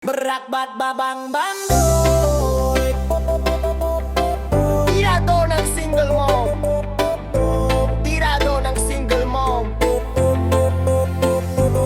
Berak bat babang bang boy. Tirado ng single mom. Tirado ng single mom.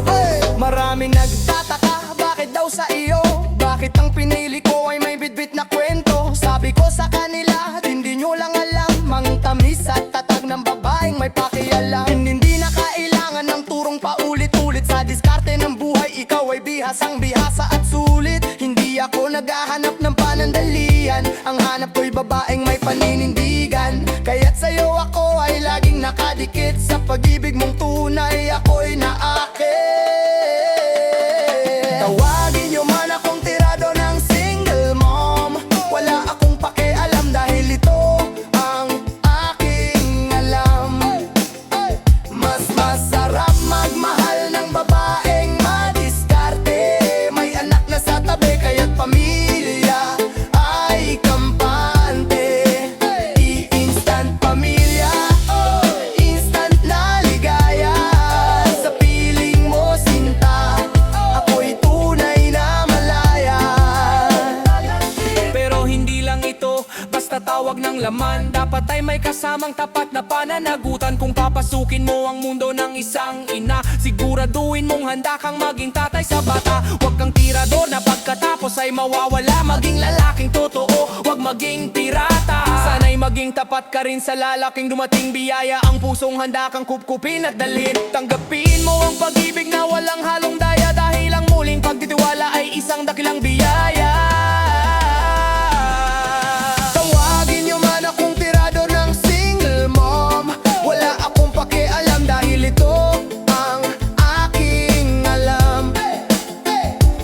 Hey! Maraming nagtataka, bakit daw sa iyo? Bakit ang pinili ko ay may bitbit na kwento? Sabi ko sa kanila, hindi nyo lang alam ang tamis at tatag ng babaeng may pakialam. Hindi na kailangan ng turong paulit-ulit. Sa diskarte ng buhay, ikaw ay bihasang bihasa at sulit. Hindi ako naghahanap ng panandalian, ang hanap ko'y babaeng may paninindigan. Kaya't sa'yo ako ay laging nakadikit. Sa pag-ibig mong tunay, ako'y naakit. Tawagin nyo man akong tirado ng single mom. Wala akong pakialam dahil ito ang aking alam. Mas masarap magmahal ng babaeng madiskarte. May anak na sa tabi kaya't pamilya ay kampante. I-instant pamilya, instant na ligaya. Sa piling mo sinta, ako'y tunay na malaya. Pero hindi lang ito basta tawag ng laman. Dapat ay may kasamang tapat na pananagutan. Kung papasukin mo ang mundo ng isang ina, siguraduhin mong handa kang maging tatay sa bata. Huwag kang tirador na pagkatapos ay mawawala. Maging lalaking totoo, huwag maging pirata. Sana'y maging tapat ka rin sa lalaking dumating biyaya. Ang pusong handa kang kupkupin at dalhin. Tanggapin mo ang pag-ibig na walang halong daya, dahil ang muling pagtitiwala ay isang dakilang biyaya. Tawagin nyo man akong tirado ng single mom. Wala akong pakialam dahil ito ang aking alam.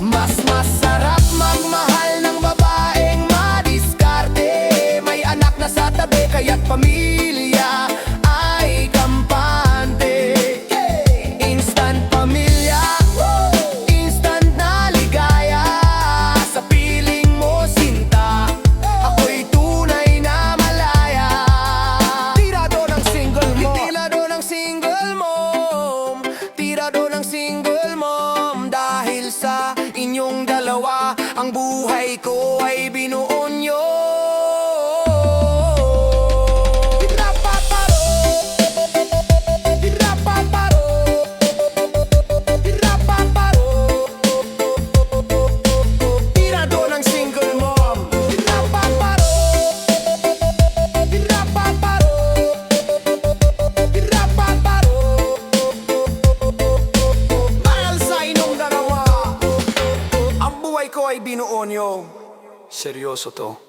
Mas masarap magmahal ng babaeng madiskarte. May anak na sa tabi kaya't pamilya ay kampante. Instant pamilya, instant na ligaya. Sa piling mo sinta, ako'y tunay na malaya. Tirado ng single mom. Tirado ng single mom. Tirado ng single mom. Dahil sa inyong dalawa, ang buhay ko ay binuo nyo. Tirapaparo, tirapaparo, tirapaparo. Tirado ng single mom. Tirapaparo, tirapaparo, tirapaparo. Dahil sa inyong dalawa, ang buhay ko ay binuo nyo. Seryoso to,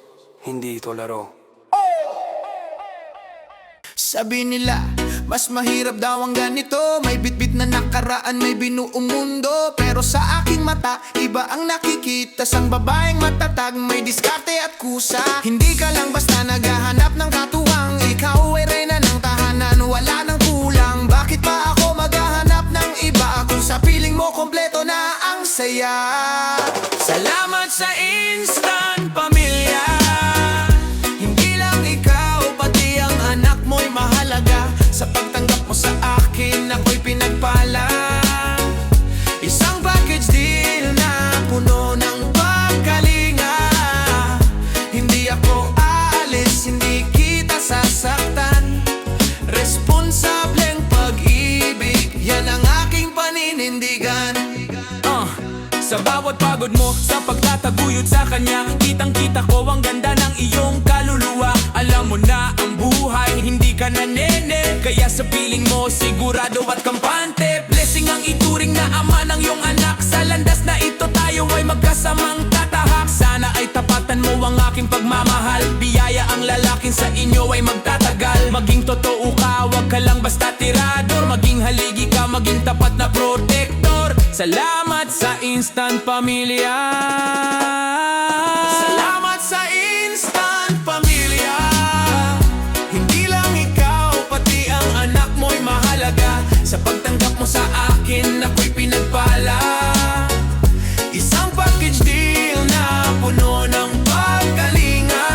hindi ito laro. Sabi nila, mas mahirap daw ang ganito. May bitbit na nakaraan, may binuong mundo. Pero sa aking mata, iba ang nakikita. Sang babaeng matatag, may diskarte at kusa. Hindi ka lang basta naghahanap ng katuwang. Ikaw ay reyna ng tahanan, wala nang kulang. Bakit pa ako maghahanap ng iba kung sa piling mo kompleto na ang saya? Salamat sa instant pamilya. Hindi lang ikaw, pati ang anak mo'y mahalaga. Sa pagtanggap mo sa akin, ako'y pinagpala. Isang package deal na puno ng pagkalinga. Hindi ako aalis, hindi kita sasaktan. Responsableng pag-ibig, yan ang aking paninindigan. Sa bawat pagod mo, sa pagtataguyod sa kanya, kitang-kita ko ang ganda ng iyong kaluluwa. Alam mo na ang buhay, hindi ka na nene. Kaya sa piling mo, sigurado at kampante. Blessing ang ituring na ama ng iyong anak. Sa landas na ito tayo ay magkasamang tatahak. Sana ay tapatan mo ang aking pagmamahal. Biyaya ang lalaking sa inyo ay magtatagal. Maging totoo ka, wag ka lang basta tirador. Maging haligi ka, maging tapat na protector. Salamat sa instant pamilya. Salamat sa instant pamilya. Hindi lang ikaw, pati ang anak mo'y mahalaga. Sa pagtanggap mo sa akin, ako'y pinagpala. Isang package deal na puno ng pagkalinga.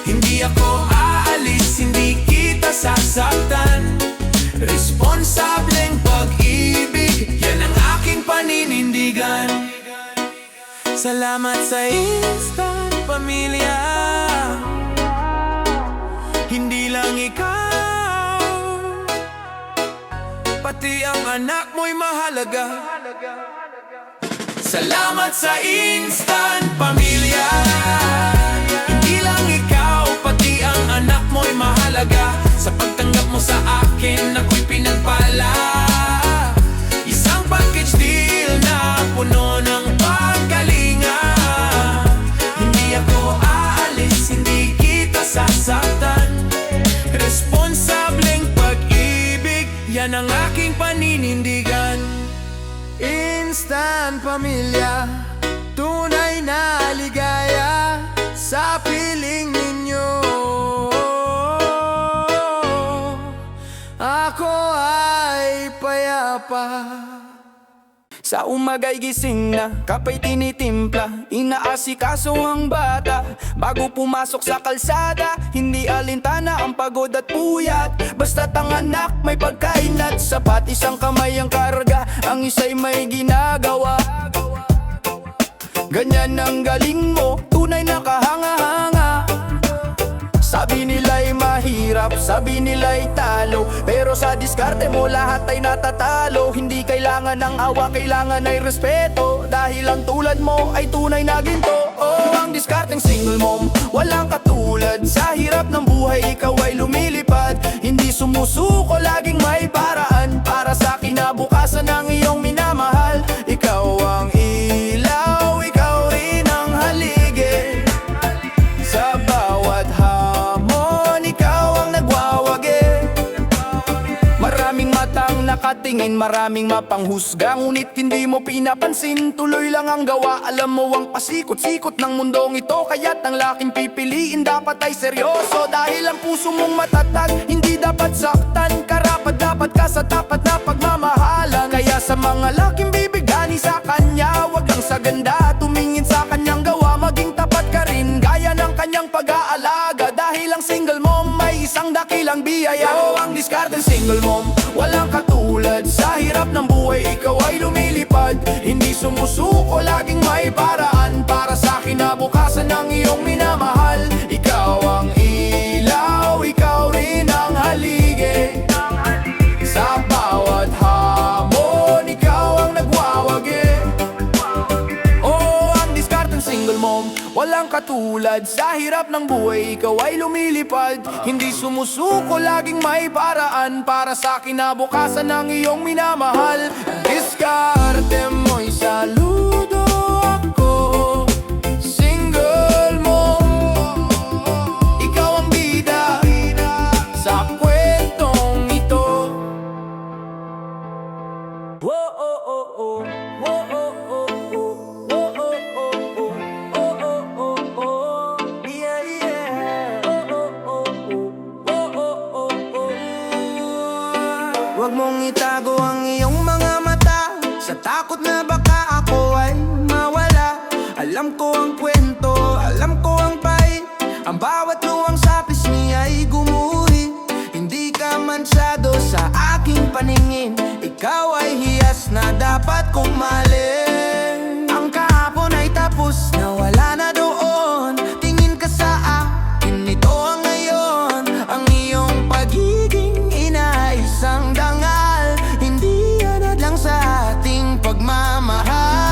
Hindi ako aalis, hindi kita sasaktan. Responsableng pag-ibig, yan ang aking paninindigan. Salamat sa instant pamilya. Hindi lang ikaw, pati ang anak mo'y mahalaga. Salamat sa instant pamilya. Hindi lang ikaw, pati ang anak mo'y mahalaga. Sa pagtanggap mo sa akin, ako'y pinagpala. Isang package deal na puno ng pagkalinga. Hindi ako aalis, hindi kita sasaktan. Responsableng pag-ibig, yan ang aking paninindigan. Instant pamilya, tunay na ligaya sa piling ninyo. Ako ay payapa. Sa umaga'y gising na, kapay tinitimpla, inaasikaso ang bata. Bago pumasok sa kalsada, hindi alintana ang pagod at puyat. Basta't ang anak may pagkain at sapat, isang kamay ang karga, ang isa'y may ginagawa. Ganyan ang galing mo, tunay na kahanga-hanga. Sabi nila'y mahirap, sabi nila'y talo, pero sa diskarte mo lahat ay natatalo. Hindi kailangan ng awa, kailangan ay respeto, dahil ang tulad mo ay tunay na ginto. Oh, ang diskarteng single mom, walang katulad. Sa hirap ng buhay, ikaw ay lumilipad. Hindi sumusuko, laging may paraan para sa kinabukasan ng iyong minamahal. Ikaw ang ilaw, ikaw rin ang haligi. Sa bawat hamon, ikaw ang nagwawagi. Maraming matang nakatingin, maraming mapanghusga, ngunit hindi mo pinapansin. Tuloy lang ang gawa, alam mo ang pasikot-sikot ng mundong ito. Kaya't ang laking pipiliin dapat ay seryoso, dahil ang puso mong matatag, hindi dapat saktan. Karapat dapat ka sa tapat na pagmamahalan. Kaya sa mga laking bibigani sa kanya, wag lang sa ganda, tumingin sa kanyang gawa. Maging tapat ka rin, gaya ng kanyang pag-aalaga, dahil ang single mom may isang dakilang biyaya. Oh, ang discarded single mom, walang katulad. Sa hirap ng buhay, ikaw ay lumilipad. Hindi sumusuko, laging may paraan para sa kinabukasan ng iyong minamahal. Ikaw ang ilaw, ikaw rin ang haligi. Sa bawat hamon, ikaw ang nagwawagi. Oh, ang discarded single mom, walang katulad. Sa hirap ng buhay, ikaw ay lumilipad. Hindi sumusuko, laging may paraan para sa kinabukasan ng iyong minamahal. Diskarte mo'y saludo ako, single mom. Ikaw ang bida sa kwentong ito. Whoa, oh, oh, oh. Whoa, oh, oh, oh. Whoa, oh, oh, oh. Oh, oh, oh, oh. Yeah, yeah. Oh, oh, oh, oh. Oh, oh, oh, oh. Huwag mong itago ang iyong mga mata, sa takot na baka ako ay mawala. Alam ko ang kwento, alam ko ang pait, ang bawat luwang sa pisngi ay gumuhit. Hindi ka mansyado sa aking paningin, ikaw ay hiyas na dapat kong mahalin. Ang kahapon ay tapos na, wala na doon. Tingin ka sa akin, ito ang ngayon. Ang iyong pagiging ina ay isang dangal, hindi yan lang sa ating pagmamahal.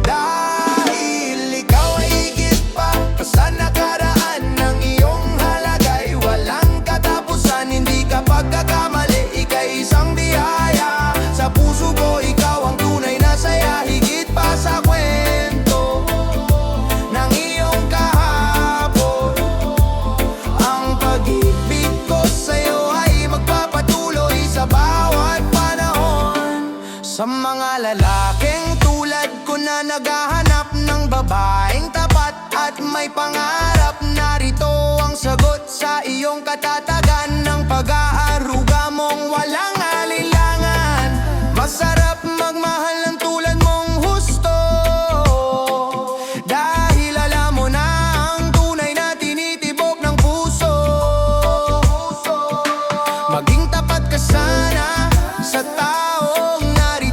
Dahil ikaw ay higit pa sa nakaraan, ng iyong halagay walang katapusan. Hindi ka pagkakamali, ika'y isang biyaya. Sa puso ko, ikaw ang tunay na saya, higit pa sa kwento ng iyong kahapon. Ang pag-ibig ko sa'yo ay magpapatuloy sa bawat panahon. Sa mga lalaking tulad ko na naghahanap ng babaeng tapat at may pangarap, narito ang sagot sa iyong katatagan. Ng pag-aaruga mong walang alinlangan, masarap magmahal ng tulad mong husto. Dahil alam mo na ang tunay na tinitibok ng puso. Maging tapat ka sana sa taong narito.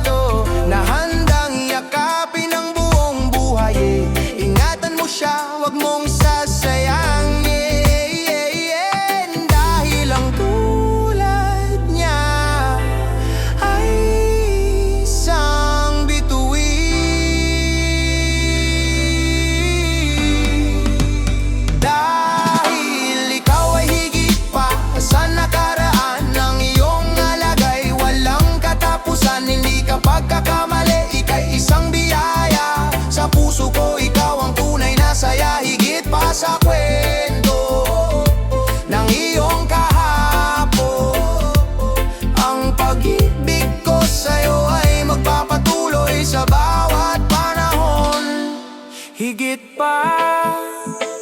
pa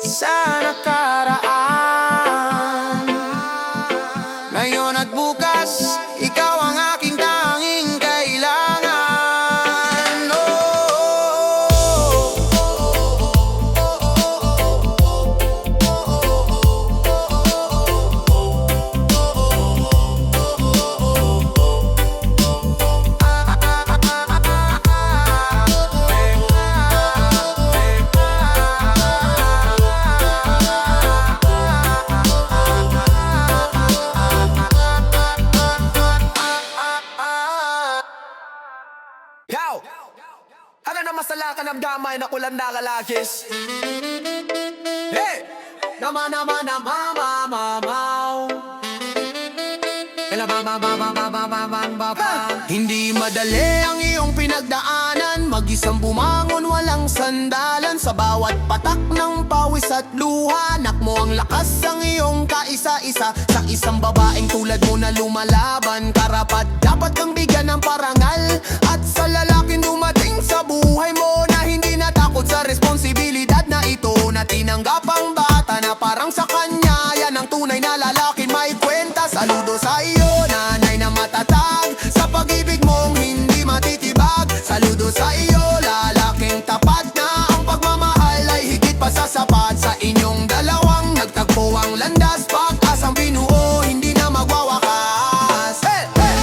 sa nakaraan. Ngayon at bukas, ikaw ang aking tanging kailangan. Yaw! Ano na masala ka ng damay na kulang nakalagis? Hey! Nama nama nama mamaw. Hindi madali ang iyong pinagdaanan, mag-isang bumangon walang sandalan. Sa bawat patak ng pawis at luha, anak mo ang lakas ang iyong kaisa-isa. Sa isang babaeng tulad mo na lumalaban, karapat dapat kang bigyan ng parangal. At sa lalaking dumating sa buhay mo na hindi natakot sa responsibilidad na ito, na tinanggap ang bata na parang sa kanya, yan ang tunay na lalaking may kwenta. Saludo sa iyo, nanay na matatag, sa pag-ibig mong hindi matitibag. Saludo sa iyo, lalaking tapat na ang pagmamahal ay higit pa sa sapat. Sa inyong dalawang nagtagpo ang landas, pag-asang binuo hindi na magwawakas. Hey! Hey!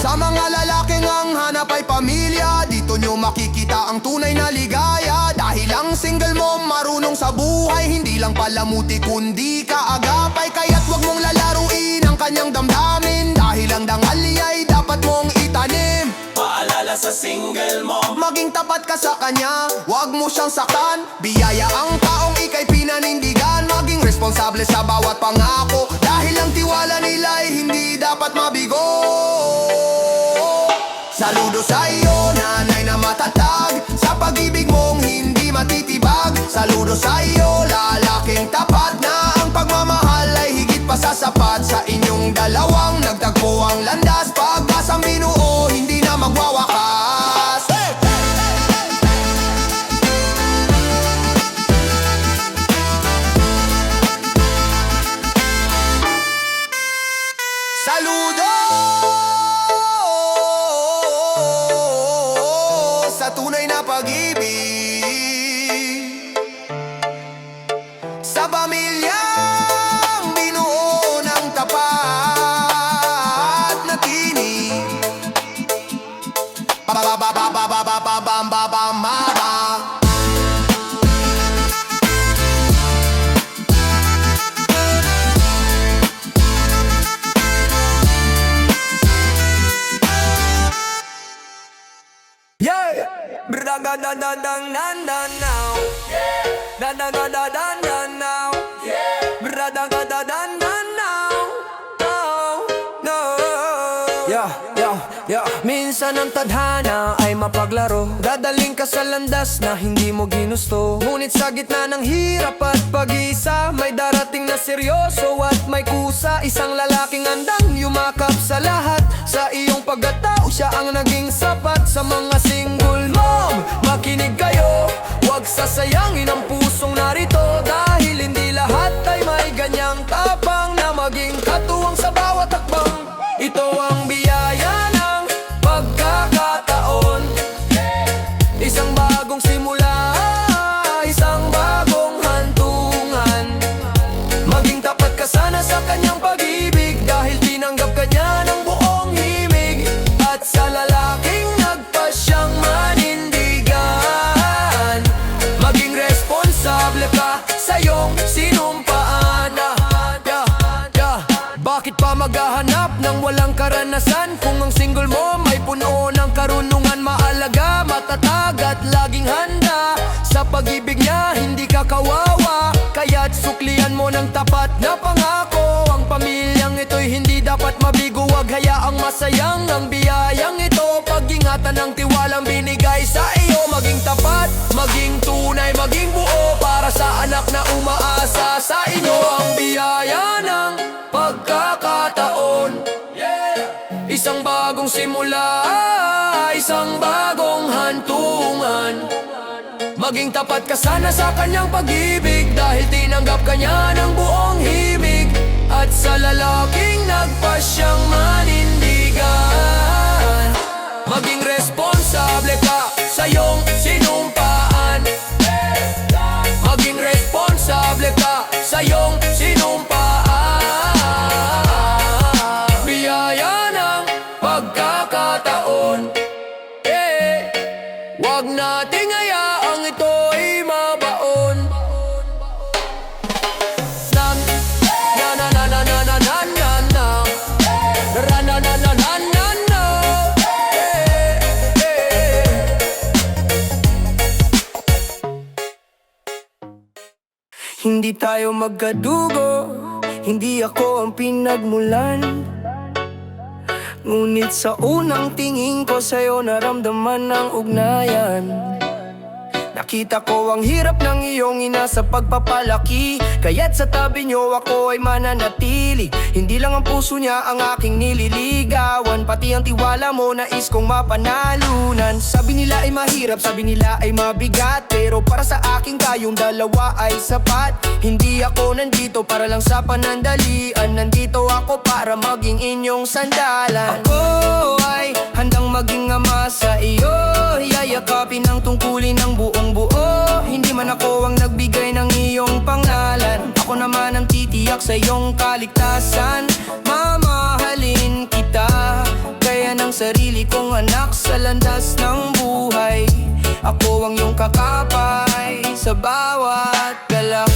Sa mga lalaking ang hanap ay pamilya, dito nyo makikita ang tunay na ligaya. Dahil ang single mo marunong sa buhay, hindi lang palamuti kundi kaagapay. Kaya't wag mong lalaruin ang kanyang damdamin, dahil ang dangali ay dapat mong itanim. Paalala sa single mo, Maging tapat ka sa kanya, wag mo siyang saktan. Biyaya ang taong ika'y pinanindigan, maging responsable sa bawat pangako, dahil ang tiwala nila ay hindi dapat mabigo. Saludo sa iyo, nanay na matatag, sa pag-ibig mong hindi matitibag. Saludo sa iyo, lalaking tapat na ang pagmamahal ay higit pa sa sapat. Sa inyong dalawang nagtagpo ang landas, pag-asang binuo hindi na magwawakas. Hey! Saludo sa tunay na pag-ibig, sa pamilyang binuo ng tapat na tinig. Ba-ba-ba-ba-ba-ba-ba-ba-ba-ba-ba. Yeah! Bra-da-da-da-dang-nan-nan-now. Da-da-da-da-dan-dan-now. Bra-da-da-da-dan-dan-now. Oh, no. Yeah. Minsan ang tadhana ay mapaglaro, dadaling ka sa landas na hindi mo ginusto. Ngunit sa gitna ng hirap at pag-isa, may darating na seryoso at may kusa. Isang lalaking andang yumakap sa lahat, sa iyong pagkatao siya ang naging sapat. Sa mga single mom, makinig kayo, huwag sasayangin ang pusong narito, dahil hindi lahat ay may ganyang tapang na maging katuwang sa bawat hakbang. Ito ang biyaya ng pagkakataon, isang bagong simula, isang bagong hantungan. Maging tapat ka sana sa kanyang pag-ibig, dahil tinanggap ka niya ng buong himig. At sa lalaking nagpasyang manindigan, maging responsable ka sa iyong sinumpaan. Bakit pa maghahanap ng walang karanasan, kung ang single mo may puno ng karunungan? Maalaga, matatag at laging handa, sa pag-ibig niya hindi ka kawawa. Kaya't suklian mo ng tapat na pangako, ang pamilyang ito'y hindi dapat mabigo. Huwag hayaang masayang ang biyayang ito, pag-ingatan ang tiwalang binigay sa iyo. Maging tapat, maging tunay, maging buo, para sa anak na umaasa sa inyo. Ang biyaya ng pagka magsimula isang bagong hantungan. Maging tapat ka sana sa kanyang pag-ibig, dahil tinanggap ka niya ng buong himig. At sa lalaking nagpasyang manindigan, maging responsable ka sa iyong sinumpaan. Maging responsable ka sa iyong sinumpaan. Biyaya ng pagkakataon, wag nating hayaang ito'y mabaon. Nam, na na na na na na na na na, ra na na na na na na. Hindi tayo magkadugo, hindi ako ang pinagmulan. Ngunit sa unang tingin ko sa'yo naramdaman ng ugnayan. Nakita ko ang hirap ng iyong ina sa pagpapalaki, kaya't sa tabi niyo ako ay mananatili. Hindi lang ang puso niya ang aking nililigawan, pati ang tiwala mo nais kong mapanalunan. Sabi nila ay mahirap, sabi nila ay mabigat, pero para sa akin kayong dalawa ay sapat. Hindi ako nandito para lang sa panandalian, nandito ako para maging inyong sandalan. Ako ay handang maging ama sa iyo, yayakapin ang tungkulin ng buong buo. Hindi man ako ang nagbigay ng iyong pangalan, ako naman ang titiyak sa iyong kaligtasan. Mamahalin kita kaya ng sarili kong anak sa landas ng buhay. Ako ang iyong kakapay sa bawat galak.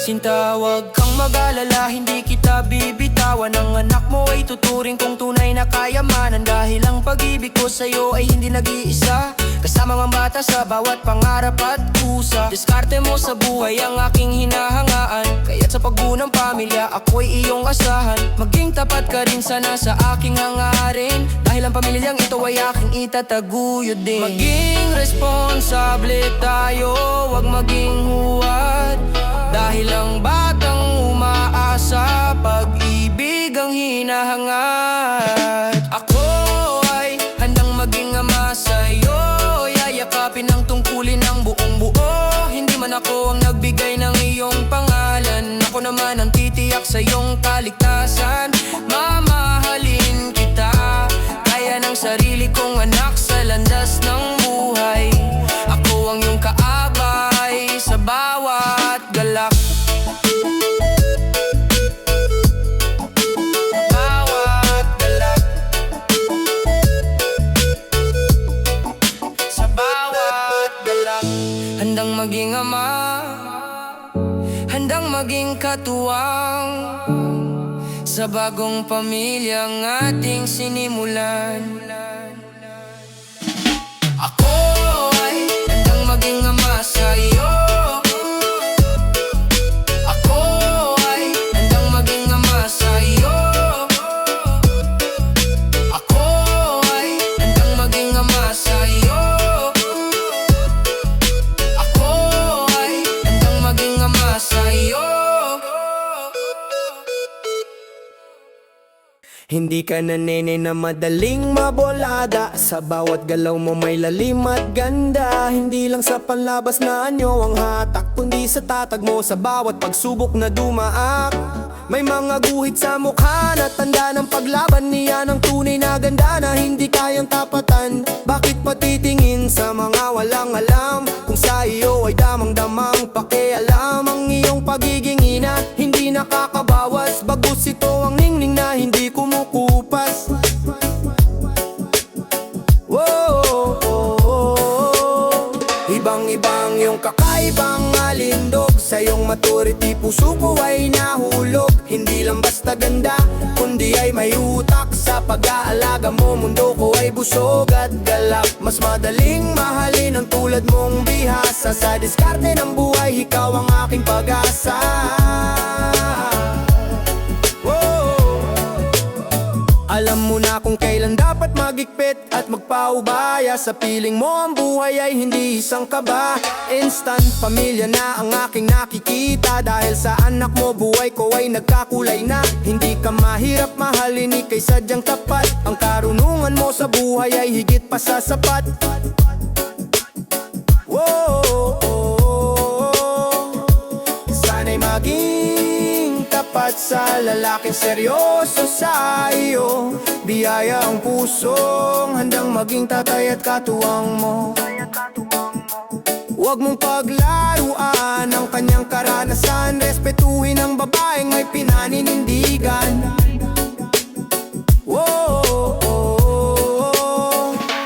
Sinta, wag kang mag-alala, hindi kita bibitawan. Ang anak mo ay tuturing kong tunay na kayamanan, dahil ang pag-ibig ko sa'yo ay hindi nag-iisa, kasama ang bata sa bawat pangarap at kusa. Diskarte mo sa buhay ang aking hinahangaan, kaya't sa pagbuo ng pamilya ako'y iyong asahan. Maging tapat ka rin sana sa aking hangarin, dahil ang pamilyang ito ay aking itataguyod din. Maging responsable tayo, wag maging huwad, dahil ang batang umaasa, pag-ibig ang hinahangad. Ako ay handang maging ama sa'yo, yayakapin ang tungkulin ng buong buo. Hindi man ako ang nagbigay ng iyong pangalan, ako naman ang titiyak sa iyong kaligtasan. Mamahalin kita kaya ng sarili kong anak sa landas ng buhay. Ako ang iyong kaabay sa bawat galak. Bawat galak, sa bawat galak. Handang maging ama, handang maging katuwang, sa bagong pamilyang ating sinimulan. Ako ay handang maging ama sa iyo, ako ay handang maging ama sa iyo, ako ay handang maging ama sa iyo, ako ay handang maging ama sa iyo. Hindi ka na nene na madaling mabolada, sa bawat galaw mo may lalim at ganda. Hindi lang sa panlabas na anyo ang hatak, kundi sa tatag mo sa bawat pagsubok na dumaak. May mga guhit sa mukha na tanda ng paglaban, niya ng tunay na ganda na hindi kayang tapatan. Bakit patitingin sa mga walang alam, kung sa iyo ay damang-damang pakialam. Ang iyong pagiging ina hindi nakakabawas, bagus ito ang ningning na hindi kumukupas. Ibang-ibang yung kakaibang alindog, sa iyong maturity puso ko ay nahulog. Hindi lang basta ganda, kundi ay may utak, sa pag-aalaga mo mundo ko ay busog at galak. Mas madaling mahalin ang tulad mong bihasa, sa diskarte ng buhay ikaw ang aking pag-asa. Alam mo na kung kailan dapat magigpit at magpaubaya. Sa piling mo ang buhay ay hindi isang kaba. Instant pamilya na ang aking nakikita. Dahil sa anak mo buhay ko ay nagkakulay na. Hindi ka mahirap mahalin, ika'y sadyang tapat. Ang karunungan mo sa buhay ay higit pa sa sapat. Whoa, sana'y maging tapat sa lalaking seryoso sa iyo. Biyaya ang pusong handang maging tatay at katuwang mo. Huwag mong paglaruan ang kanyang karanasan. Respetuhin ang babaeng may pinaninindigan.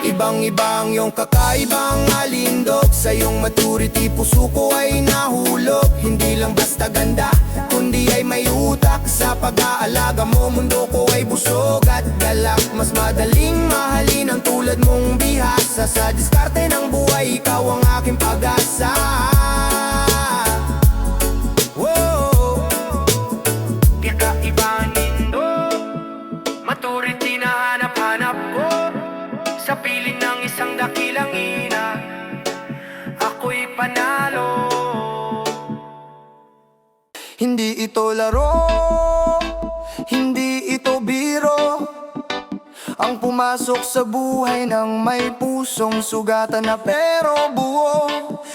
Ibang-ibang yung kakaibang alindog. Sa iyong maturity puso ko ay nahulog. Hindi lang basta ganda, kundi ay may utak. Sa pag-aalaga mo mundo ko ay busog at galak. Mas madaling mahalin ang tulad mong bihasa. Sa diskarte ng buhay ikaw ang aking pag-asa. Kakaibang alindog, maturity na hanap-hanap ko. Sa piling ng isang dakilang ina, ako'y panalo. Hindi ito laro, hindi ito biro. Ang pumasok sa buhay ng may pusong sugatan na pero buo.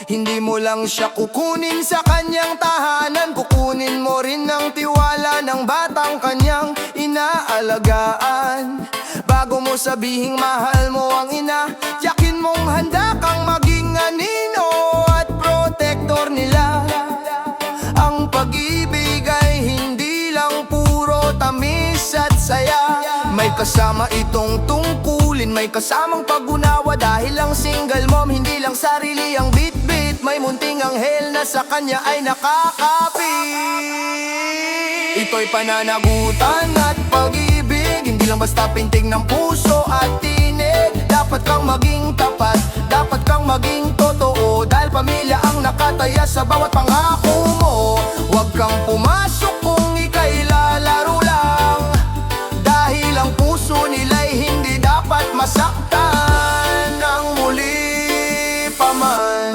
Hindi mo lang siya kukunin sa kanyang tahanan, kukunin mo rin ang tiwala ng batang kanyang inaalagaan. Bago mo sabihing mahal mo ang ina, tiyakin mong handa kang maging anino at protector nila. Ang pag-ibig ay hindi lang puro tamis at saya. May kasama itong tungkulin, may kasamang pag-unawa. Dahil ang single mom, hindi lang sarili ang bit-bit. May munting anghel na sa kanya ay nakakapit. Ito'y pananagutan at pag-ibig, hindi lang basta pintig ng puso at tinig. Dapat kang maging tapat, dapat kang maging totoo. Dahil pamilya ang nakataya sa bawat pangako mo. Huwag kang pumasok kung ika'y lalaro lang. Dahil ang puso nila'y hindi dapat masaktan ng muli pa man.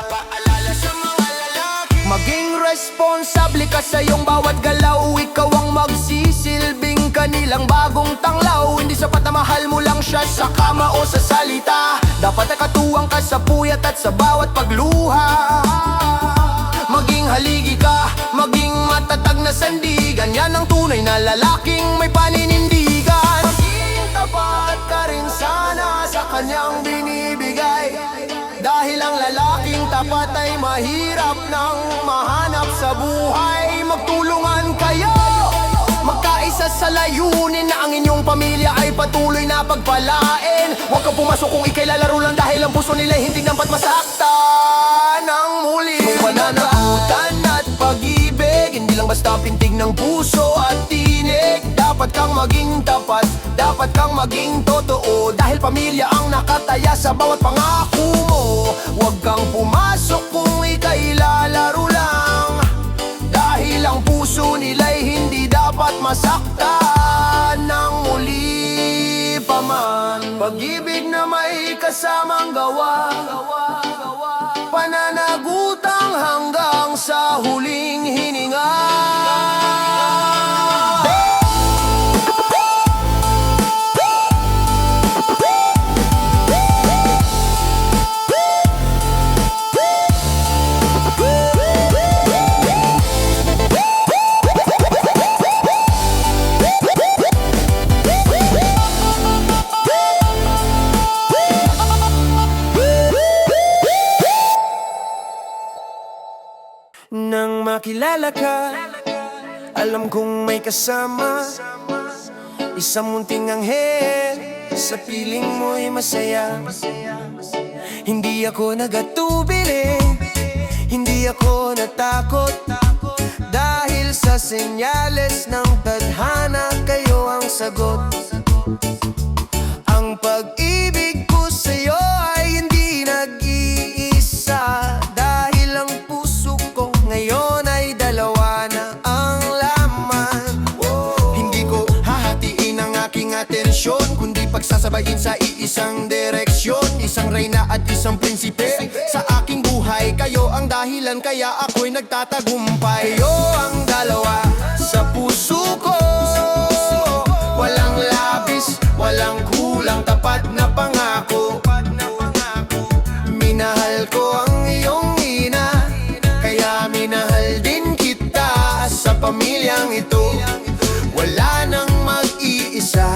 Paalala sa mga lalaki, maging responsable ka sa iyong bawat galaw. Ikaw ang magsisilbing kanilang bagong tanglaw. Hindi sapat na mahal mo lang siya sa kama o sa salita. Dapat nakatuwang ka sa puyat at sa bawat pagluha. Maging haligi ka, maging matatag na sandigan. Yan ang tunay na lalaking may paninindigan. Maging tapat ka rin sana sa kanyang binibigay. Dahil ang lalaking tapat ay mahirap nang mahanap sa buhay. Magtulungan kayo, magkaisa sa layunin na ang inyong pamilya ay patuloy na pagpalain. Huwag kang pumasok kung ika'y lalaro lang. Dahil ang puso nila'y hindi dapat masaktan ng muli. Pananagutan at pag-ibig, hindi lang basta pintig ng puso at tinig. Dapat kang maging tapat, dapat kang maging totoo. Dahil pamilya ang nakataya sa bawat pangako mo. Huwag kang pumasok kung ika'y lalaro lang. Dahil ang puso nila'y hindi dapat masaktan ng muli pa man. Pag-ibig na may kasamang gawa, pananagutang hanggang sa huling hininga. Nang makilala ka, alam kong may kasama, isang munting anghel, sa piling mo'y masaya. Hindi ako nagatubili, hindi ako natakot. Dahil sa senyales ng tadhana, kayo ang sagot. Ang pag-ibig ko sa'yo ay hindi nag-iisa. Dahil ang puso ko ngayon ay dalawa na ang laman. Hindi ko isang direksyon, isang reyna at isang prinsipe. Sa aking buhay, kayo ang dahilan kaya ako'y nagtatagumpay. Kayo ang dalawa sa puso ko, walang labis, walang kulang, tapat na pangako. Minahal ko ang iyong ina, kaya minahal din kita. Sa pamilyang ito, wala nang mag-iisa.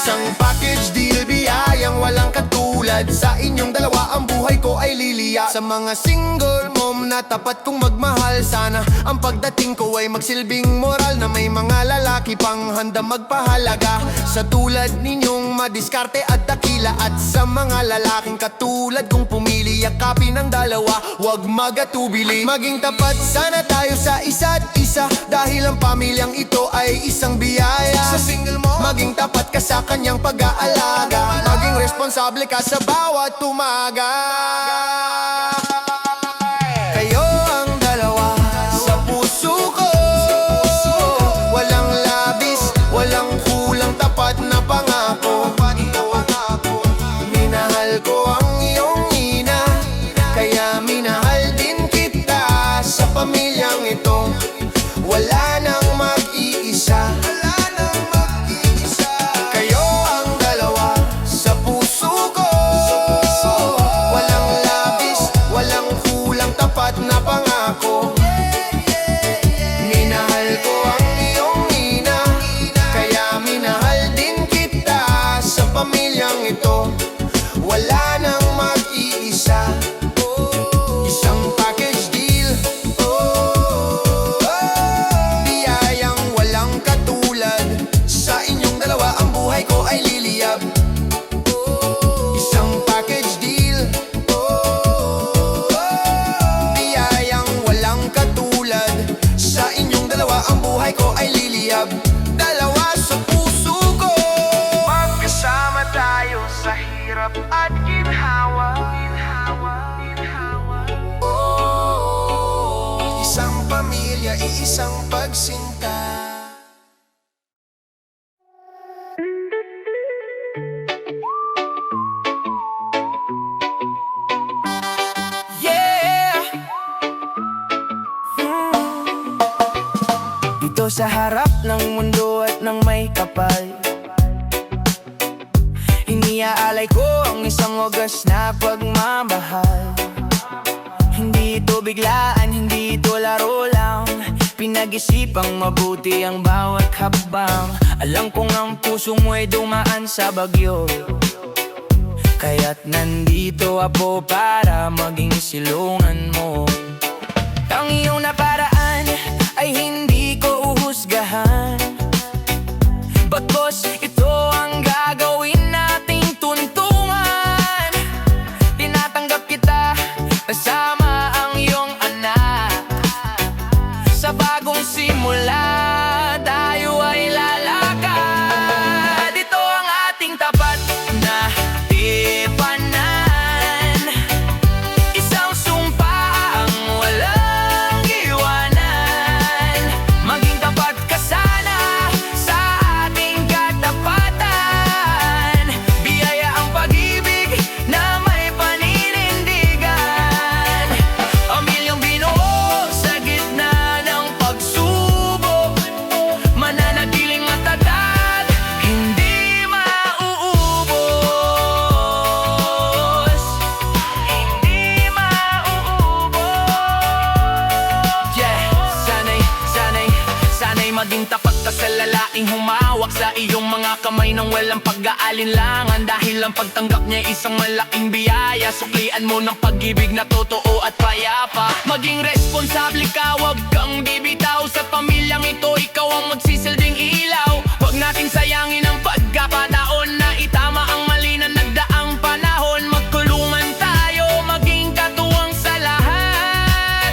Isang package deal, biyayang walang katulad. Sa inyong dalawa ang buhay ko ay liliya. Sa mga single mom na tapat kong magmahal, sana ang pagdating ko ay magsilbing moral. Na may mga lalaki pang handa magpahalaga, sa tulad ninyong madiskarte at dakila. At sa mga lalaking katulad kong pumili, yakapin ang dalawa, wag magatubili. Maging tapat sana tayo sa isa't isa, dahil ang pamilyang ito ay isang biyaya. Sa single mom, maging tapat ka sa kanyang pag-aalaga, maging responsable ka sa bawat umaga. Kayo ang dalawa sa puso ko, walang labis, walang kulang, tapat na pangako. Minahal ko ang iyong ina, kaya minahal din kita. Sa pamilyang ito, wala nang mag-iisa. Kayo ang dalawa sa puso ko, walang labis, walang kulang, tapat na pangako. Minahal ko ang iyong ina, kaya minahal din kita. Sa pamilyang ito, wala nang mag-iisa. Isang package deal, biyayang walang katulad. Sa inyong dalawa ang buhay ko ay liliyab. Isang package deal, biyayang walang katulad. Sa inyong dalawa ang buhay ko ay liliyab. Dalawa sa puso ko, magkasama tayo sa hirap at ginhawa. Isang pamilya, iisang pagsinta. Yeah! Dito sa harap ng mundo at ng may kapal, iniaalay ko ang isang wagas na pagmamahal. Hindi ito biglaan, hindi ito laro lang, pinag-isipang mabuti ang bawat habang. Alam kong ang puso mo ay dumaan sa bagyo, kaya't nandito ako para maging silungan mo. Ang iyong nakaraan ay hindi ko uhusgahan, bagkus ito ang gagawin nating tuntungan. Tinatanggap kita kasama ang iyong anak, sa bagong simula tayo ay lalakad. Ito ang ating tapat na tipanan, isang sumpa ang walang iwanan. Maging tapat ka sana sa ating katapatan, biyaya ang pag-ibig na may paninindigan. Ang milyong binuo sa gitna ng pagsubok, mananatiling matatag, hindi mauubos. Hindi mauubos. Yeah, sana'y maging tapat ka sa lalaking humawak sa iyong mga kamay nang walang pag-aalinlangan. Dahil ang pagtanggap niya isang malaking biyaya, suklian mo ng pag-ibig na totoo at payapa. Maging responsable ka, wag kang bibitaw. Sa pamilyang ito, ikaw ang magsisilbing ilaw. Wag natin sayangin ang pagkakataon na itama ang mali na nagdaang panahon. Magkulungan tayo, maging katuwang sa lahat,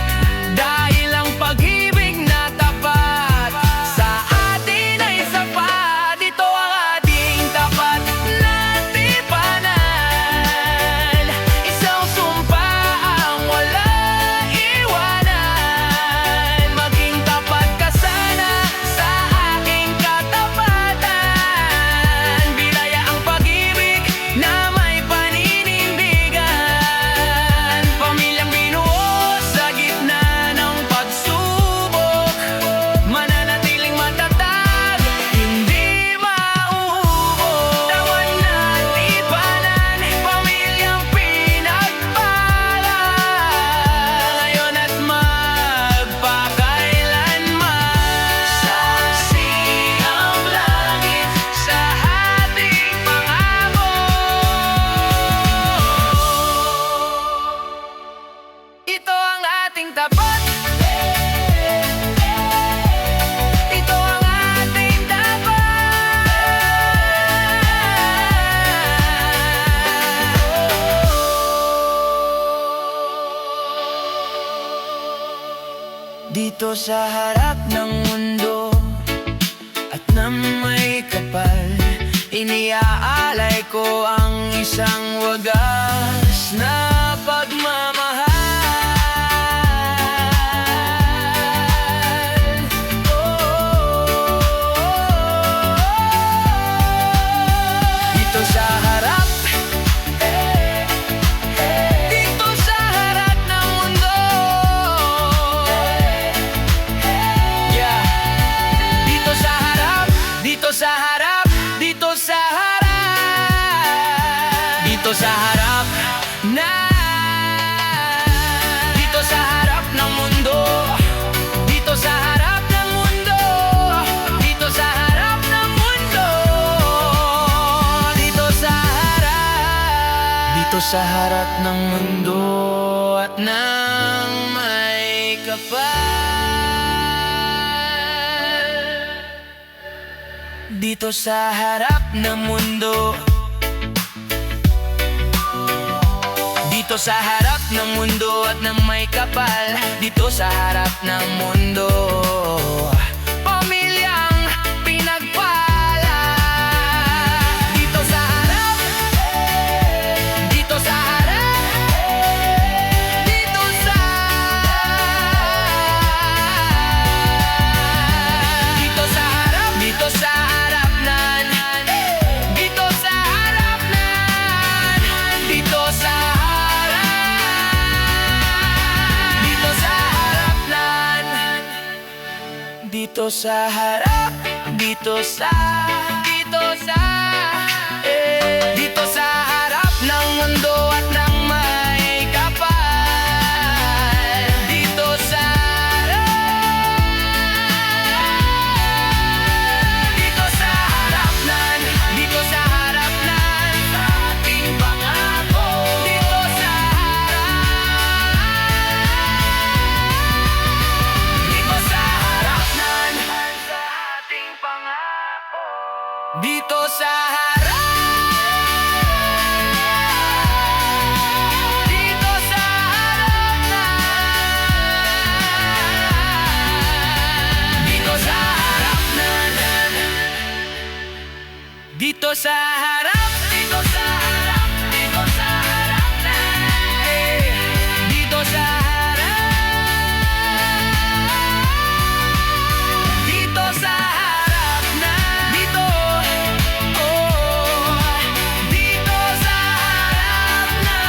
dahil ang pag-ibig na tapat sa atin ay sapat. Ito ang ating tapat na tipanan, isang sumpa ang walang iwanan. Maging dito sa harap ng mundo at ng may kapal, iniaalay ko ang isang wagas na pagmamahal. Dito sa harap, dito sa harap ng mundo, yeah. Dito sa harap, dito sa harap, dito sa harap, dito sa harap na, dito sa harap ng mundo, dito sa harap ng mundo, dito sa harap ng mundo, dito sa harap, dito sa harap ng mundo at ng may kapal. Dito sa harap ng mundo, dito sa harap ng mundo at ng may kapal. Dito sa harap ng mundo, pamilyang pinagpala. Dito sa harap, dito sa harap, dito sa, dito sa harap, dito sa harap nan, dito sa harap nan, dito sa dito sa harap, dito sa, dito sa harap ng mundo at ng may kapal. Dito sa harap, dito sa harap nan, dito sa harap nan, sa ating pangako. Dito sa harap, dito sa harap nan, sa ating pangako. Dito sa harap, dito sa harap na, dito sa harap na, dito sa harap, dito sa harap, dito sa harap na, dito sa dito sa harap na, dito, oh, dito sa harap na,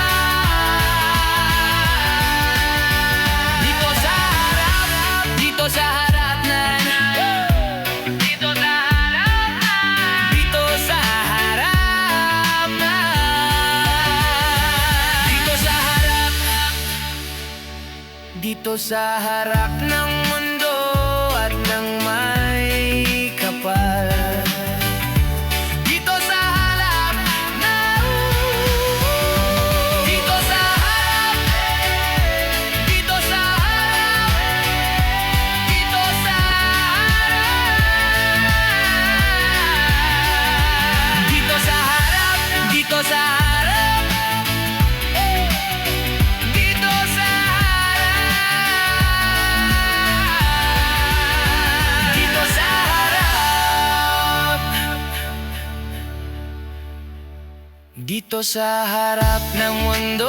dito sa harap, dito sa harap na, dito sa harap na, dito sa harap na, dito sa harap, dito sa harap ng mundo at ng may kapal. Dito sa harap na, dito sa harap, dito sa harap, dito sa harap, dito sa harap, dito sa harap, dito sa dito sa harap ng mundo